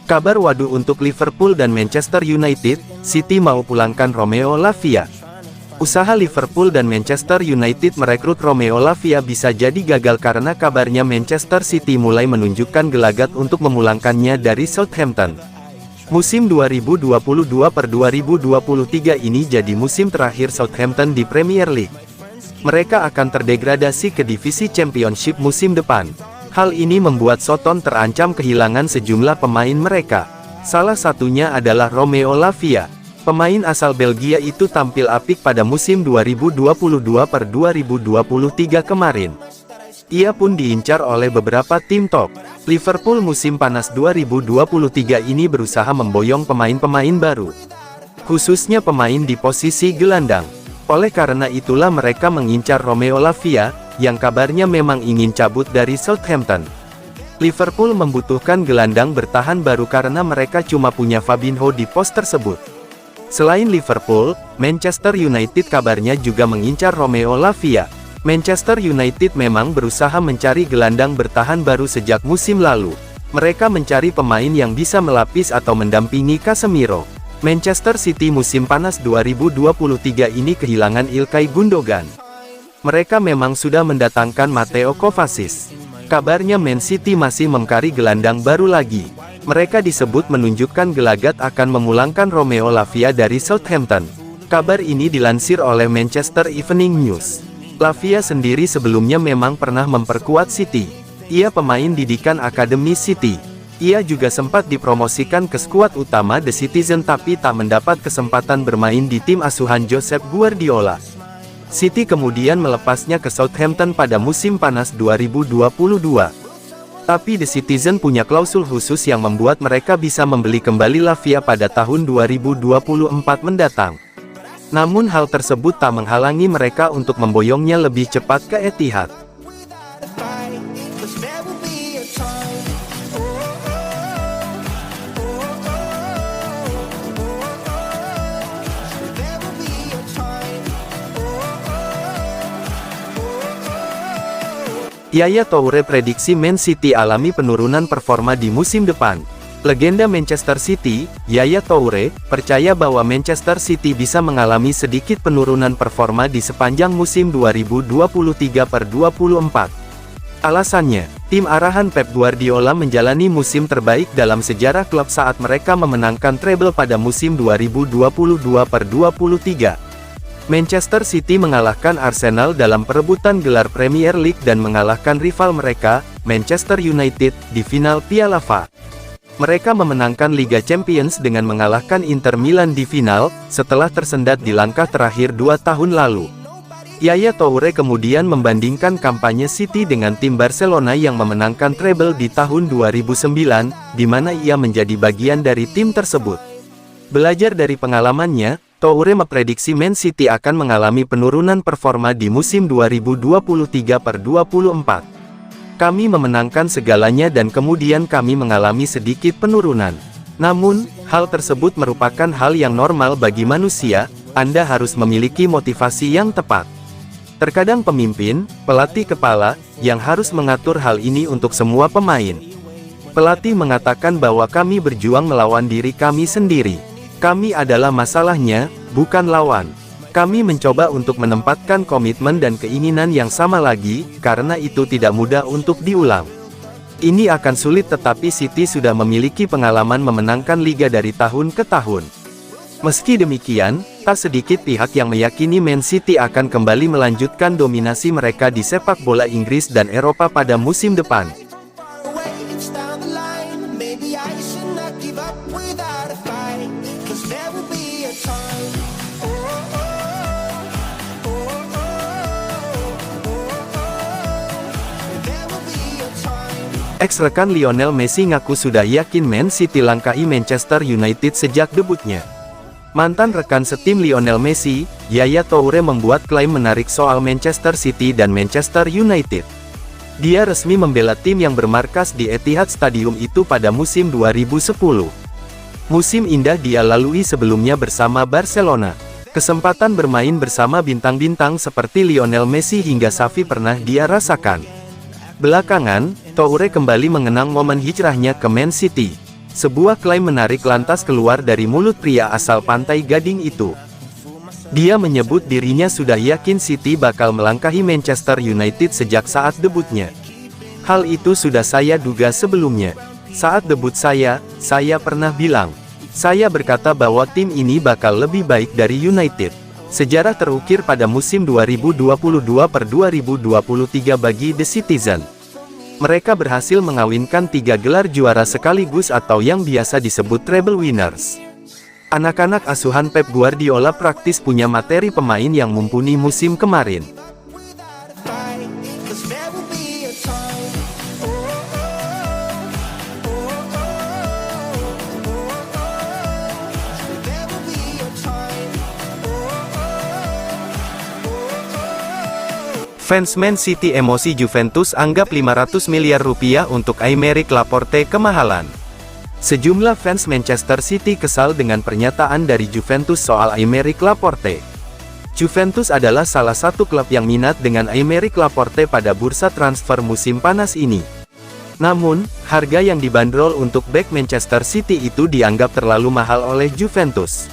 Kabar waduh untuk Liverpool dan Manchester United, City mau pulangkan Romeo Lavia. Usaha Liverpool dan Manchester United merekrut Romeo Lavia bisa jadi gagal karena kabarnya Manchester City mulai menunjukkan gelagat untuk memulangkannya dari Southampton. Musim 2022-2023 ini jadi musim terakhir Southampton di Premier League. Mereka akan terdegradasi ke divisi Championship musim depan. Hal ini membuat Soton terancam kehilangan sejumlah pemain mereka. Salah satunya adalah Romeo Lavia. Pemain asal Belgia itu tampil apik pada musim 2022-2023 kemarin. Ia pun diincar oleh beberapa tim top. Liverpool musim panas 2023 ini berusaha memboyong pemain-pemain baru, khususnya pemain di posisi gelandang. Oleh karena itulah mereka mengincar Romeo Lavia, yang kabarnya memang ingin cabut dari Southampton. Liverpool membutuhkan gelandang bertahan baru karena mereka cuma punya Fabinho di pos tersebut. Selain Liverpool, Manchester United kabarnya juga mengincar Romeo Lavia. Manchester United memang berusaha mencari gelandang bertahan baru sejak musim lalu. Mereka mencari pemain yang bisa melapis atau mendampingi Casemiro. Manchester City musim panas 2023 ini kehilangan Ilkay Gundogan. Mereka memang sudah mendatangkan Mateo Kovacic. Kabarnya Man City masih mencari gelandang baru lagi. Mereka disebut menunjukkan gelagat akan memulangkan Romeo Lavia dari Southampton. Kabar ini dilansir oleh Manchester Evening News. Lavia sendiri sebelumnya memang pernah memperkuat City. Ia pemain didikan Akademi City. Ia juga sempat dipromosikan ke skuad utama The Citizen tapi tak mendapat kesempatan bermain di tim asuhan Josep Guardiola. City kemudian melepasnya ke Southampton pada musim panas 2022. Tapi The Citizen punya klausul khusus yang membuat mereka bisa membeli kembali Lavia pada tahun 2024 mendatang. Namun hal tersebut tak menghalangi mereka untuk memboyongnya lebih cepat ke Etihad. Yaya Toure prediksi Man City alami penurunan performa di musim depan. Legenda Manchester City, Yaya Toure, percaya bahwa Manchester City bisa mengalami sedikit penurunan performa di sepanjang musim 2023-24. Alasannya, tim arahan Pep Guardiola menjalani musim terbaik dalam sejarah klub saat mereka memenangkan treble pada musim 2022-23. Manchester City mengalahkan Arsenal dalam perebutan gelar Premier League dan mengalahkan rival mereka, Manchester United, di final Piala FA. Mereka memenangkan Liga Champions dengan mengalahkan Inter Milan di final, setelah tersendat di langkah terakhir 2 tahun lalu. Yaya Toure kemudian membandingkan kampanye City dengan tim Barcelona yang memenangkan treble di tahun 2009, di mana ia menjadi bagian dari tim tersebut. Belajar dari pengalamannya, Toure memprediksi Man City akan mengalami penurunan performa di musim 2023-24. Kami memenangkan segalanya dan kemudian kami mengalami sedikit penurunan. Namun, hal tersebut merupakan hal yang normal bagi manusia. Anda harus memiliki motivasi yang tepat. Terkadang pemimpin, pelatih kepala, yang harus mengatur hal ini untuk semua pemain. Pelatih mengatakan bahwa kami berjuang melawan diri kami sendiri. Kami adalah masalahnya, bukan lawan. Kami mencoba untuk menempatkan komitmen dan keinginan yang sama lagi, karena itu tidak mudah untuk diulang. Ini akan sulit tetapi City sudah memiliki pengalaman memenangkan liga dari tahun ke tahun. Meski demikian, tak sedikit pihak yang meyakini Man City akan kembali melanjutkan dominasi mereka di sepak bola Inggris dan Eropa pada musim depan. Ex-rekan Lionel Messi ngaku sudah yakin Man City langkahi Manchester United sejak debutnya. Mantan rekan setim Lionel Messi, Yaya Toure membuat klaim menarik soal Manchester City dan Manchester United. Dia resmi membela tim yang bermarkas di Etihad Stadium itu pada musim 2010. Musim indah dia lalui sebelumnya bersama Barcelona. Kesempatan bermain bersama bintang-bintang seperti Lionel Messi hingga Xavi pernah dia rasakan. Belakangan, Toure kembali mengenang momen hijrahnya ke Man City. Sebuah klaim menarik lantas keluar dari mulut pria asal Pantai Gading itu. Dia menyebut dirinya sudah yakin City bakal melangkahi Manchester United sejak saat debutnya. Hal itu sudah saya duga sebelumnya. Saat debut saya pernah bilang. Saya berkata bahwa tim ini bakal lebih baik dari United. Sejarah terukir pada musim 2022/2023 bagi The Citizen. Mereka berhasil mengawinkan 3 gelar juara sekaligus atau yang biasa disebut treble winners. Anak-anak asuhan Pep Guardiola praktis punya materi pemain yang mumpuni musim kemarin. Fans Man City emosi Juventus anggap 500 miliar rupiah untuk Aymeric Laporte kemahalan. Sejumlah fans Manchester City kesal dengan pernyataan dari Juventus soal Aymeric Laporte. Juventus adalah salah satu klub yang minat dengan Aymeric Laporte pada bursa transfer musim panas ini. Namun, harga yang dibanderol untuk bek Manchester City itu dianggap terlalu mahal oleh Juventus.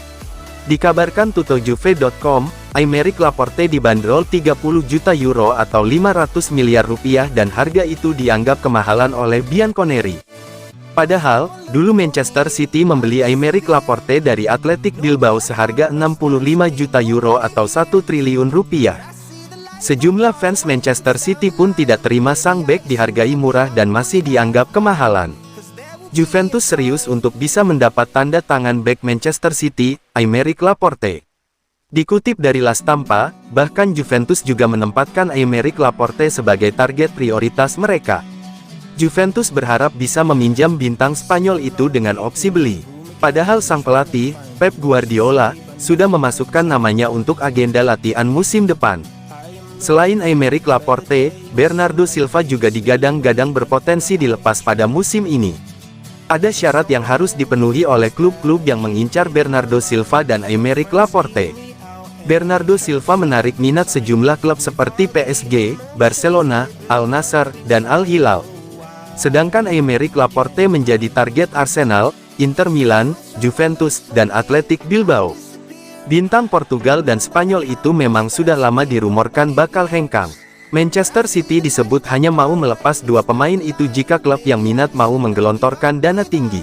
Dikabarkan tutojuve.com, Aymeric Laporte dibanderol 30 juta euro atau 500 miliar rupiah dan harga itu dianggap kemahalan oleh Bianconeri. Padahal, dulu Manchester City membeli Aymeric Laporte dari Athletic Bilbao seharga 65 juta euro atau 1 triliun rupiah. Sejumlah fans Manchester City pun tidak terima sang bek dihargai murah dan masih dianggap kemahalan. Juventus serius untuk bisa mendapat tanda tangan bek Manchester City, Aymeric Laporte. Dikutip dari La Stampa, bahkan Juventus juga menempatkan Aymeric Laporte sebagai target prioritas mereka. Juventus berharap bisa meminjam bintang Spanyol itu dengan opsi beli. Padahal sang pelatih, Pep Guardiola, sudah memasukkan namanya untuk agenda latihan musim depan. Selain Aymeric Laporte, Bernardo Silva juga digadang-gadang berpotensi dilepas pada musim ini. Ada syarat yang harus dipenuhi oleh klub-klub yang mengincar Bernardo Silva dan Aymeric Laporte. Bernardo Silva menarik minat sejumlah klub seperti PSG, Barcelona, Al Nassr, dan Al Hilal. Sedangkan Aymeric Laporte menjadi target Arsenal, Inter Milan, Juventus, dan Athletic Bilbao. Bintang Portugal dan Spanyol itu memang sudah lama dirumorkan bakal hengkang. Manchester City disebut hanya mau melepas 2 pemain itu jika klub yang minat mau menggelontorkan dana tinggi.